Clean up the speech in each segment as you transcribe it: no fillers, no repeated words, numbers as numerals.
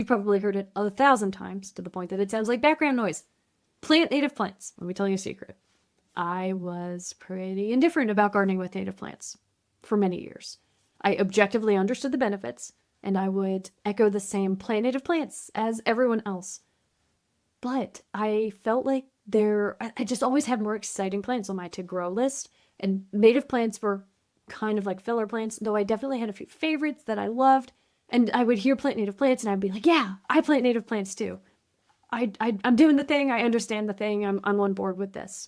You've probably heard it 1,000 times to the point that it sounds like background noise. Plant native plants. Let me tell you a secret. I was pretty indifferent about gardening with native plants for many years. I objectively understood the benefits, and I would echo the same plant native plants as everyone else. But I felt like I just always had more exciting plants on my to-grow list, and native plants were kind of like filler plants, though I definitely had a few favorites that I loved, and I would hear plant native plants, and I'd be like, yeah, I plant native plants too. I'm doing the thing, I understand the thing, I'm on board with this.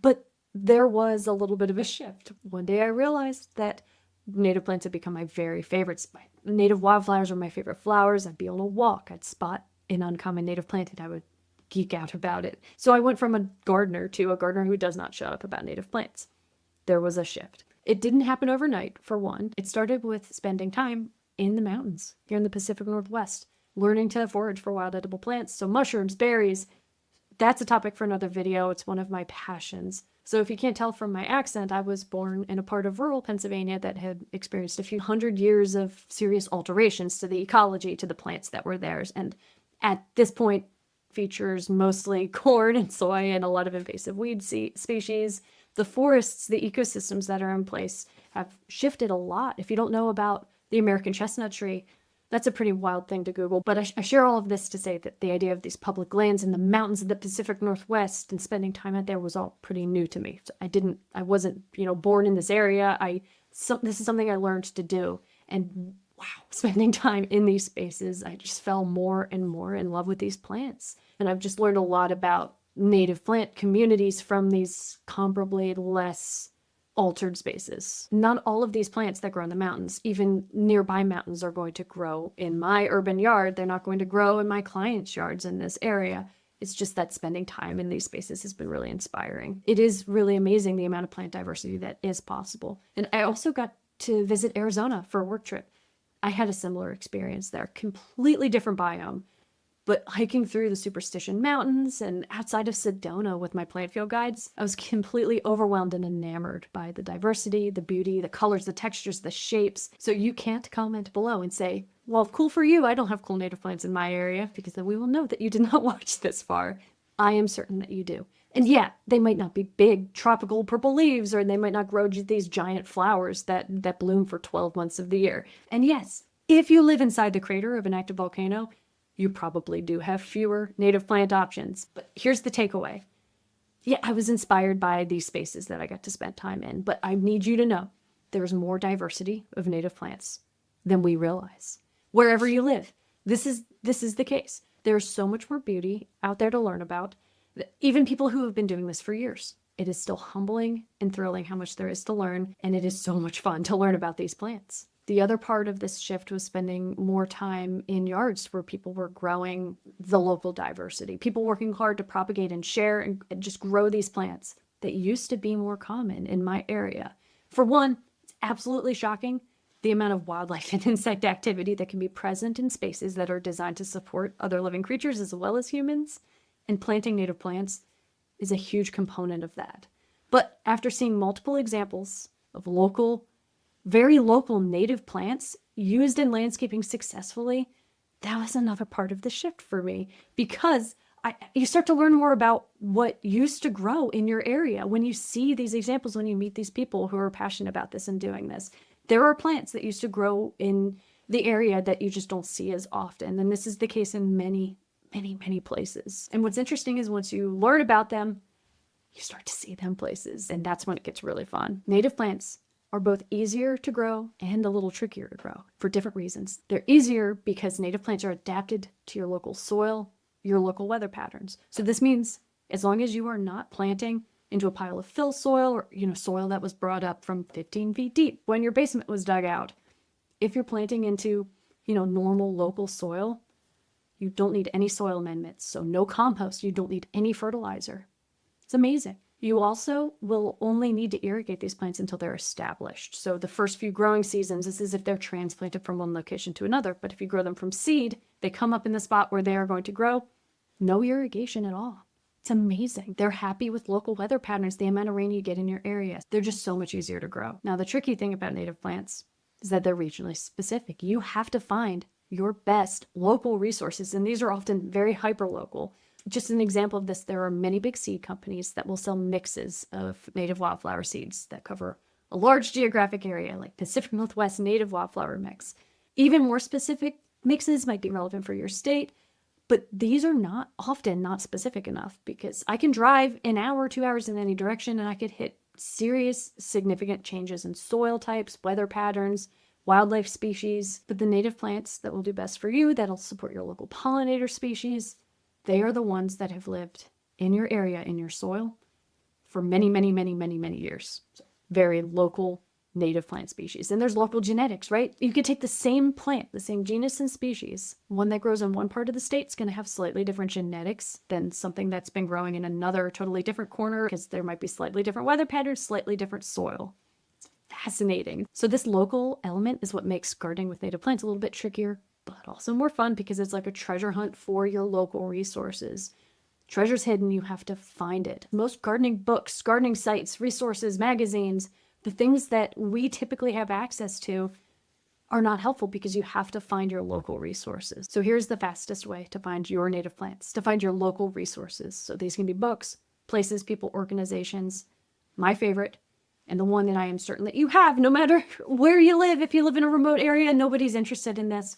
But there was a little bit of a shift. One day I realized that native plants had become my very favorites. My native wildflowers were my favorite flowers. I'd be on a walk, I'd spot an uncommon native plant, and I would geek out about it. So I went from a gardener to a gardener who does not shut up about native plants. There was a shift. It didn't happen overnight, for one. It started with spending time in the mountains here in the Pacific Northwest, learning to forage for wild edible plants. So mushrooms, berries, that's a topic for another video. It's one of my passions. So if you can't tell from my accent, I was born in a part of rural Pennsylvania that had experienced a few hundred years of serious alterations to the ecology, to the plants that were theirs. And at this point, features mostly corn and soy and a lot of invasive weed species. The forests, the ecosystems that are in place have shifted a lot. If you don't know about the American chestnut tree, that's a pretty wild thing to Google, but I share all of this to say that the idea of these public lands in the mountains of the Pacific Northwest and spending time out there was all pretty new to me. I wasn't, born in this area. This is something I learned to do. And wow, spending time in these spaces, I just fell more and more in love with these plants. And I've just learned a lot about native plant communities from these comparably less altered spaces. Not all of these plants that grow in the mountains, even nearby mountains, are going to grow in my urban yard. They're not going to grow in my clients' yards in this area. It's just that spending time in these spaces has been really inspiring. It is really amazing the amount of plant diversity that is possible. And I also got to visit Arizona for a work trip. I had a similar experience there, completely different biome. But hiking through the Superstition Mountains and outside of Sedona with my plant field guides, I was completely overwhelmed and enamored by the diversity, the beauty, the colors, the textures, the shapes. So you can't comment below and say, well, cool for you, I don't have cool native plants in my area, because then we will know that you did not watch this far. I am certain that you do. And yeah, they might not be big tropical purple leaves, or they might not grow these giant flowers that bloom for 12 months of the year. And yes, if you live inside the crater of an active volcano, you probably do have fewer native plant options. But here's the takeaway. Yeah, I was inspired by these spaces that I got to spend time in, but I need you to know there's more diversity of native plants than we realize. Wherever you live, this is the case. There's so much more beauty out there to learn about. Even people who have been doing this for years. It is still humbling and thrilling how much there is to learn, and it is so much fun to learn about these plants. The other part of this shift was spending more time in yards where people were growing the local diversity, people working hard to propagate and share and just grow these plants that used to be more common in my area. For one, it's absolutely shocking the amount of wildlife and insect activity that can be present in spaces that are designed to support other living creatures as well as humans, and planting native plants is a huge component of that. But after seeing multiple examples of very local native plants used in landscaping successfully, that was another part of the shift for me, because you start to learn more about what used to grow in your area when you see these examples, when you meet these people who are passionate about this and doing this. There are plants that used to grow in the area that you just don't see as often, and this is the case in many, many, many places. And what's interesting is once you learn about them, you start to see them places, and that's when it gets really fun. Native plants are both easier to grow and a little trickier to grow for different reasons. They're easier because native plants are adapted to your local soil, your local weather patterns. So this means as long as you are not planting into a pile of fill soil or soil that was brought up from 15 feet deep when your basement was dug out, if you're planting into normal local soil, you don't need any soil amendments. So no compost, you don't need any fertilizer. It's amazing. You also will only need to irrigate these plants until they're established. So the first few growing seasons, this is if they're transplanted from one location to another. But if you grow them from seed, they come up in the spot where they are going to grow, no irrigation at all. It's amazing. They're happy with local weather patterns, the amount of rain you get in your area. They're just so much easier to grow. Now, the tricky thing about native plants is that they're regionally specific. You have to find your best local resources. And these are often very hyper-local. Just an example of this, there are many big seed companies that will sell mixes of native wildflower seeds that cover a large geographic area, like Pacific Northwest native wildflower mix. Even more specific mixes might be relevant for your state, but these are not often not specific enough, because I can drive an hour, 2 hours in any direction and I could hit serious, significant changes in soil types, weather patterns, wildlife species. But the native plants that will do best for you, that'll support your local pollinator species, they are the ones that have lived in your area, in your soil, for many, many, many, many, many years. So very local native plant species. And there's local genetics, right? You could take the same plant, the same genus and species. One that grows in one part of the state is going to have slightly different genetics than something that's been growing in another totally different corner, because there might be slightly different weather patterns, slightly different soil. It's fascinating. So this local element is what makes gardening with native plants a little bit trickier, but also more fun, because it's like a treasure hunt for your local resources. Treasure's hidden, you have to find it. Most gardening books, gardening sites, resources, magazines, the things that we typically have access to are not helpful, because you have to find your local resources. So here's the fastest way to find your native plants, to find your local resources. So these can be books, places, people, organizations. My favorite, and the one that I am certain that you have, no matter where you live, if you live in a remote area and nobody's interested in this,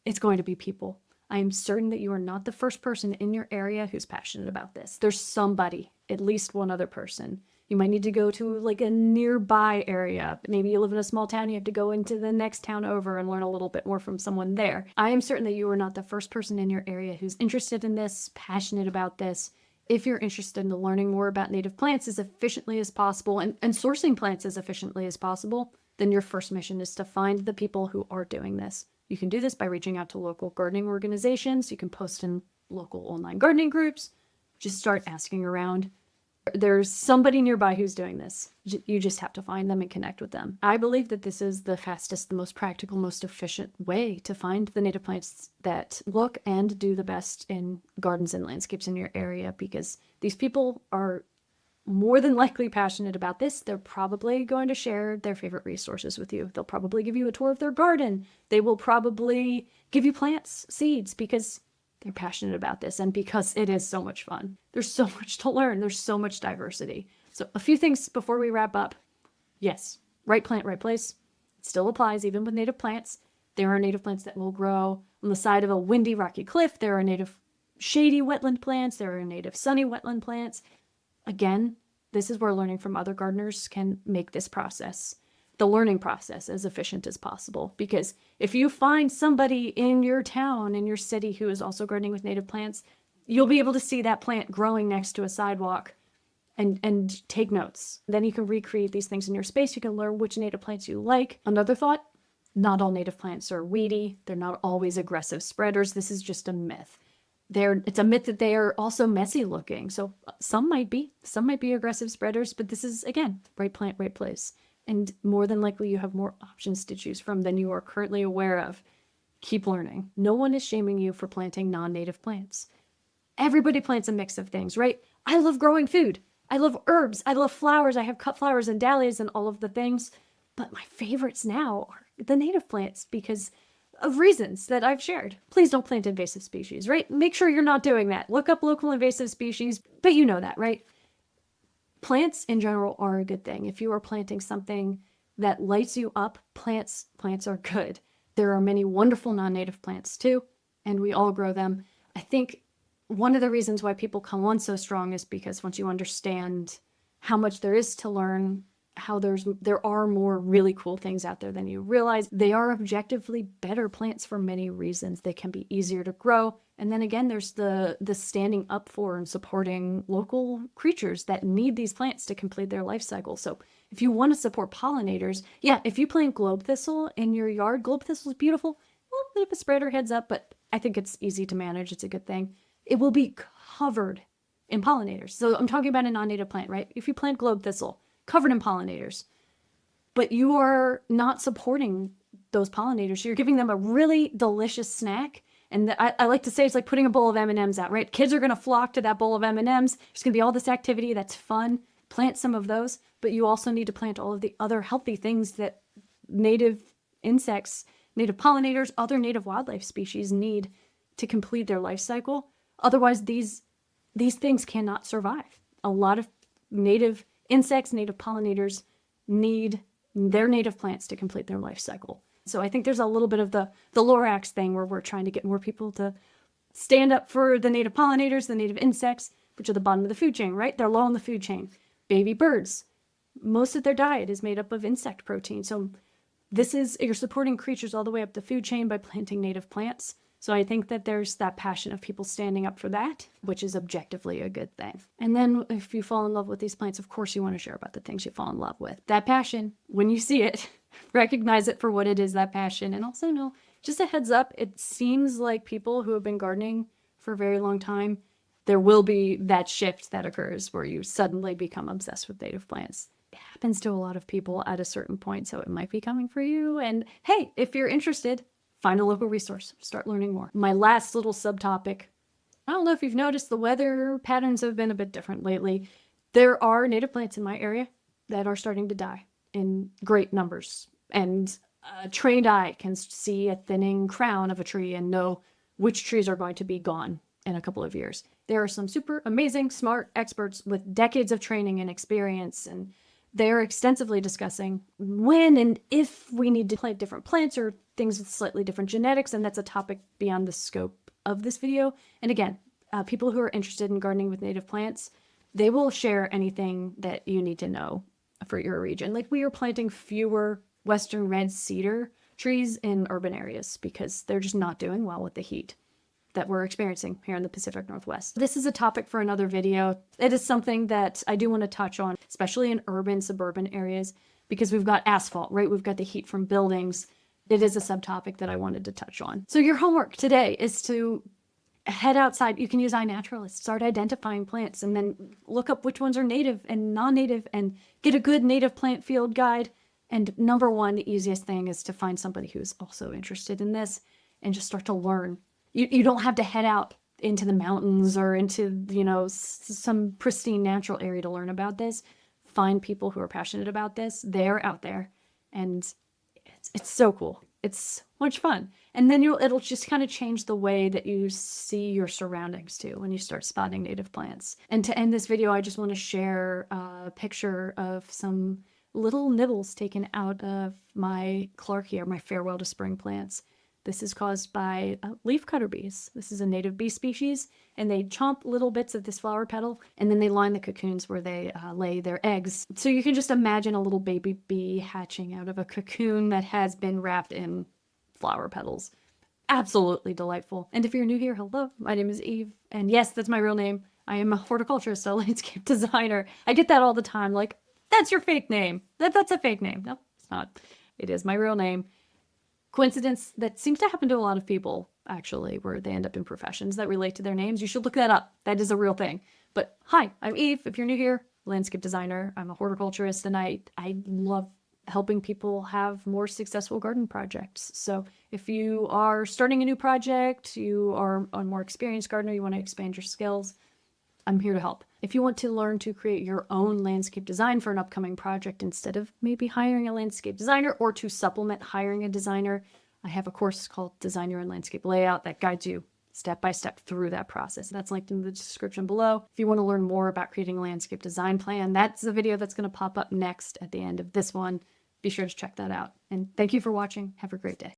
it's going to be people. I am certain that you are not the first person in your area who's passionate about this. There's somebody, at least one other person. You might need to go to like a nearby area. Maybe you live in a small town, you have to go into the next town over and learn a little bit more from someone there. I am certain that you are not the first person in your area who's interested in this, passionate about this. If you're interested in learning more about native plants as efficiently as possible and sourcing plants as efficiently as possible, then your first mission is to find the people who are doing this. You can do this by reaching out to local gardening organizations. You can post in local online gardening groups. Just start asking around. There's somebody nearby who's doing this. You just have to find them and connect with them. I believe that this is the fastest, the most practical, most efficient way to find the native plants that look and do the best in gardens and landscapes in your area, because these people are more than likely passionate about this. They're probably going to share their favorite resources with you. They'll probably give you a tour of their garden. They will probably give you plants, seeds, because they're passionate about this and because it is so much fun. There's so much to learn. There's so much diversity. So a few things before we wrap up. Yes, right plant, right place. It still applies even with native plants. There are native plants that will grow on the side of a windy, rocky cliff. There are native shady wetland plants. There are native sunny wetland plants. Again, this is where learning from other gardeners can make this process, the learning process, as efficient as possible. Because if you find somebody in your town, in your city, who is also gardening with native plants, you'll be able to see that plant growing next to a sidewalk and take notes. Then you can recreate these things in your space. You can learn which native plants you like. Another thought, not all native plants are weedy. They're not always aggressive spreaders. This is just a myth. It's a myth that they are also messy looking. So some might be aggressive spreaders, but this is, again, right plant, right place. And more than likely you have more options to choose from than you are currently aware of. Keep learning. No one is shaming you for planting non-native plants. Everybody plants a mix of things, right? I love growing food. I love herbs. I love flowers. I have cut flowers and dahlias and all of the things. But my favorites now are the native plants, because of reasons that I've shared. Please don't plant invasive species, right? Make sure you're not doing that. Look up local invasive species, but you know that, right? Plants in general are a good thing. If you are planting something that lights you up, plants are good. There are many wonderful non-native plants too, and we all grow them. I think one of the reasons why people come on so strong is because once you understand how much there is to learn, how there are more really cool things out there than you realize. They are objectively better plants for many reasons. They can be easier to grow. And then again, there's the standing up for and supporting local creatures that need these plants to complete their life cycle. So if you want to support pollinators, yeah, if you plant globe thistle in your yard, globe thistle is beautiful. A little bit of a spreader, heads up, but I think it's easy to manage. It's a good thing. It will be covered in pollinators. So I'm talking about a non-native plant, right? If you plant globe thistle, covered in pollinators, but you are not supporting those pollinators. You're giving them a really delicious snack. And I like to say it's like putting a bowl of M&Ms out, right? Kids are going to flock to that bowl of M&Ms. There's going to be all this activity that's fun. Plant some of those, but you also need to plant all of the other healthy things that native insects native pollinators, other native wildlife species need to complete their life cycle. Otherwise, these things cannot survive. A lot of native insects, native pollinators need their native plants to complete their life cycle. So I think there's a little bit of the Lorax thing where we're trying to get more people to stand up for the native pollinators, the native insects, which are the bottom of the food chain, right? They're low on the food chain. Baby birds, most of their diet is made up of insect protein. So you're supporting creatures all the way up the food chain by planting native plants. So I think that there's that passion of people standing up for that, which is objectively a good thing. And then if you fall in love with these plants, of course you want to share about the things you fall in love with. That passion, when you see it, recognize it for what it is, that passion. And also know, just a heads up, it seems like people who have been gardening for a very long time, there will be that shift that occurs where you suddenly become obsessed with native plants. It happens to a lot of people at a certain point, so it might be coming for you. And hey, if you're interested, find a local resource, start learning more. My last little subtopic, I don't know if you've noticed the weather patterns have been a bit different lately. There are native plants in my area that are starting to die in great numbers. And a trained eye can see a thinning crown of a tree and know which trees are going to be gone in a couple of years. There are some super amazing, smart experts with decades of training and experience, and they're extensively discussing when and if we need to plant different plants or things with slightly different genetics, and that's a topic beyond the scope of this video. And again, people who are interested in gardening with native plants, they will share anything that you need to know for your region. Like, we are planting fewer Western red cedar trees in urban areas because they're just not doing well with the heat that we're experiencing here in the Pacific Northwest. This is a topic for another video. It is something that I do want to touch on, especially in urban, suburban areas, because we've got asphalt, right? We've got the heat from buildings. It is a subtopic that I wanted to touch on. So your homework today is to head outside. You can use iNaturalist, start identifying plants, and then look up which ones are native and non-native and get a good native plant field guide. And number one, the easiest thing is to find somebody who's also interested in this and just start to learn. You don't have to head out into the mountains or into, some pristine natural area to learn about this. Find people who are passionate about this. They're out there, and it's so cool. It's much fun. And then it'll just kind of change the way that you see your surroundings too when you start spotting native plants. And to end this video, I just want to share a picture of some little nibbles taken out of my Clarkia, my farewell to spring plants. This is caused by leafcutter bees. This is a native bee species, and they chomp little bits of this flower petal, and then they line the cocoons where they lay their eggs. So you can just imagine a little baby bee hatching out of a cocoon that has been wrapped in flower petals. Absolutely delightful. And if you're new here, hello, my name is Eve, and yes, that's my real name. I am a horticulturist, a landscape designer. I get that all the time, like, that's your fake name. That's a fake name. No, it's not. It is my real name. Coincidence that seems to happen to a lot of people, actually, where they end up in professions that relate to their names. You should look that up. That is a real thing. But hi, I'm Eve. If you're new here, landscape designer. I'm a horticulturist, and I love helping people have more successful garden projects. So if you are starting a new project, you are a more experienced gardener, you want to expand your skills, I'm here to help. If you want to learn to create your own landscape design for an upcoming project instead of maybe hiring a landscape designer, or to supplement hiring a designer, I have a course called Design Your Own Landscape Layout that guides you step by step through that process. That's linked in the description below. If you want to learn more about creating a landscape design plan, that's the video that's going to pop up next at the end of this one. Be sure to check that out. And thank you for watching. Have a great day.